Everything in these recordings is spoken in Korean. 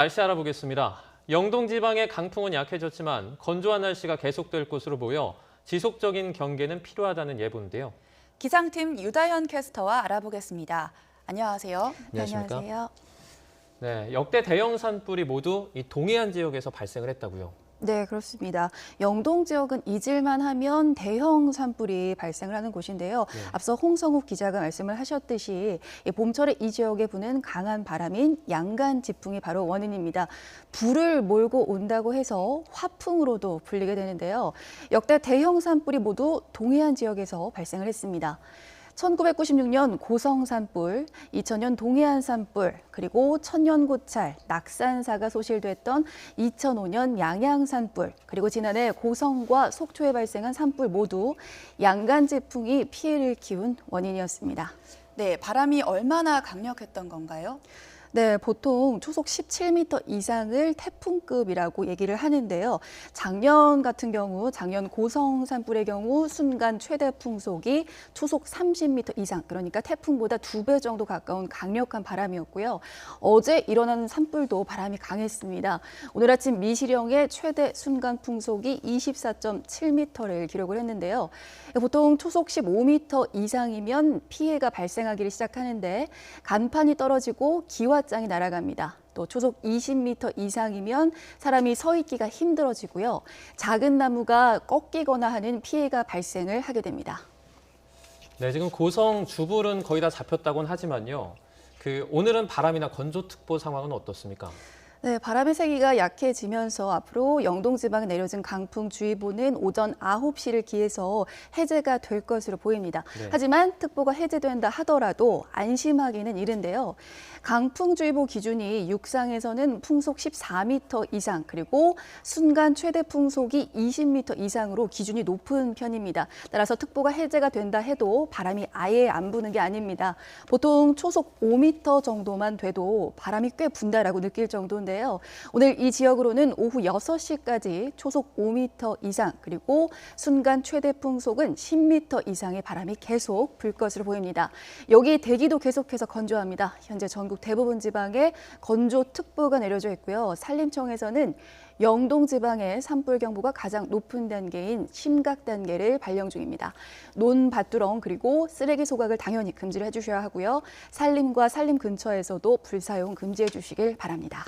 날씨 알아보겠습니다. 영동 지방의 강풍은 약해졌지만 건조한 날씨가 계속될 것으로 보여 지속적인 경계는 필요하다는 예보인데요. 기상팀 유다현 캐스터와 알아보겠습니다. 안녕하세요. 안녕하십니까? 안녕하세요. 네, 역대 대형 산불이 모두 이 동해안 지역에서 발생을 했다고요. 네, 그렇습니다. 영동 지역은 잊을만 하면 대형 산불이 발생을 하는 곳인데요. 네. 앞서 홍성욱 기자가 말씀을 하셨듯이 봄철에 이 지역에 부는 강한 바람인 양간 지풍이 바로 원인입니다. 불을 몰고 온다고 해서 화풍으로도 불리게 되는데요. 역대 대형 산불이 모두 동해안 지역에서 발생을 했습니다. 1996년 고성 산불, 2000년 동해안 산불, 그리고 천년고찰, 낙산사가 소실됐던 2005년 양양 산불, 그리고 지난해 고성과 속초에 발생한 산불 모두 양간 지풍이 피해를 키운 원인이었습니다. 네, 바람이 얼마나 강력했던 건가요? 네, 보통 초속 17m 이상을 태풍급이라고 얘기를 하는데요. 작년 같은 경우, 작년 고성 산불의 경우 순간 최대 풍속이 초속 30m 이상, 그러니까 태풍보다 2배 정도 가까운 강력한 바람이었고요. 어제 일어난 산불도 바람이 강했습니다. 오늘 아침 미시령의 최대 순간 풍속이 24.7m를 기록을 했는데요. 보통 초속 15m 이상이면 피해가 발생하기 시작하는데 간판이 떨어지고 기와장이 날아갑니다. 또 초속 20m 이상이면 사람이 서 있기가 힘들어지고요. 작은 나무가 꺾이거나 하는 피해가 발생을 하게 됩니다. 네, 지금 고성 주불은 거의 다 잡혔다고는 하지만요. 오늘은 바람이나 건조특보 상황은 어떻습니까? 네, 바람의 세기가 약해지면서 앞으로 영동 지방에 내려진 강풍주의보는 오전 9시를 기해서 해제가 될 것으로 보입니다. 네. 하지만 특보가 해제된다 하더라도 안심하기는 이른데요. 강풍주의보 기준이 육상에서는 풍속 14m 이상 그리고 순간 최대 풍속이 20m 이상으로 기준이 높은 편입니다. 따라서 특보가 해제가 된다 해도 바람이 아예 안 부는 게 아닙니다. 보통 초속 5m 정도만 돼도 바람이 꽤 분다라고 느낄 정도인데 오늘 이 지역으로는 오후 6시까지 초속 5m 이상 그리고 순간 최대 풍속은 10m 이상의 바람이 계속 불 것으로 보입니다. 여기 대기도 계속해서 건조합니다. 현재 전국 대부분 지방에 건조특보가 내려져 있고요. 산림청에서는 영동 지방의 산불경보가 가장 높은 단계인 심각 단계를 발령 중입니다. 논밭두렁 그리고 쓰레기 소각을 당연히 금지를 해주셔야 하고요. 산림과 산림 근처에서도 불사용 금지해 주시길 바랍니다.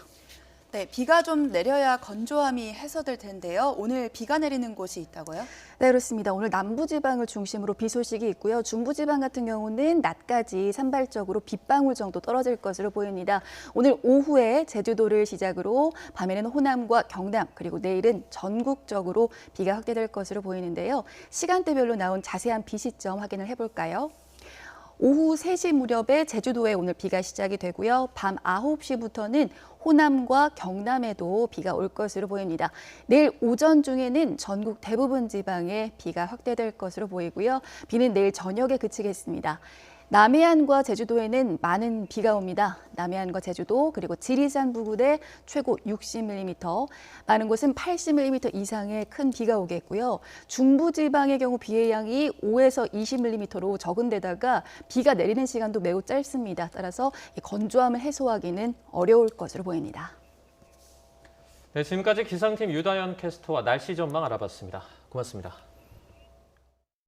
네, 비가 좀 내려야 건조함이 해소될 텐데요. 오늘 비가 내리는 곳이 있다고요? 네, 그렇습니다. 오늘 남부지방을 중심으로 비 소식이 있고요. 중부지방 같은 경우는 낮까지 산발적으로 빗방울 정도 떨어질 것으로 보입니다. 오늘 오후에 제주도를 시작으로 밤에는 호남과 경남 그리고 내일은 전국적으로 비가 확대될 것으로 보이는데요. 시간대별로 나온 자세한 비 시점 확인을 해볼까요? 오후 3시 무렵에 제주도에 오늘 비가 시작이 되고요. 밤 9시부터는 호남과 경남에도 비가 올 것으로 보입니다. 내일 오전 중에는 전국 대부분 지방에 비가 확대될 것으로 보이고요. 비는 내일 저녁에 그치겠습니다. 남해안과 제주도에는 많은 비가 옵니다. 남해안과 제주도 그리고 지리산 부근에 최고 60mm, 많은 곳은 80mm 이상의 큰 비가 오겠고요. 중부지방의 경우 비의 양이 5에서 20mm로 적은 데다가 비가 내리는 시간도 매우 짧습니다. 따라서 건조함을 해소하기는 어려울 것으로 보입니다. 네, 지금까지 기상팀 유다현 캐스터와 날씨 전망 알아봤습니다. 고맙습니다.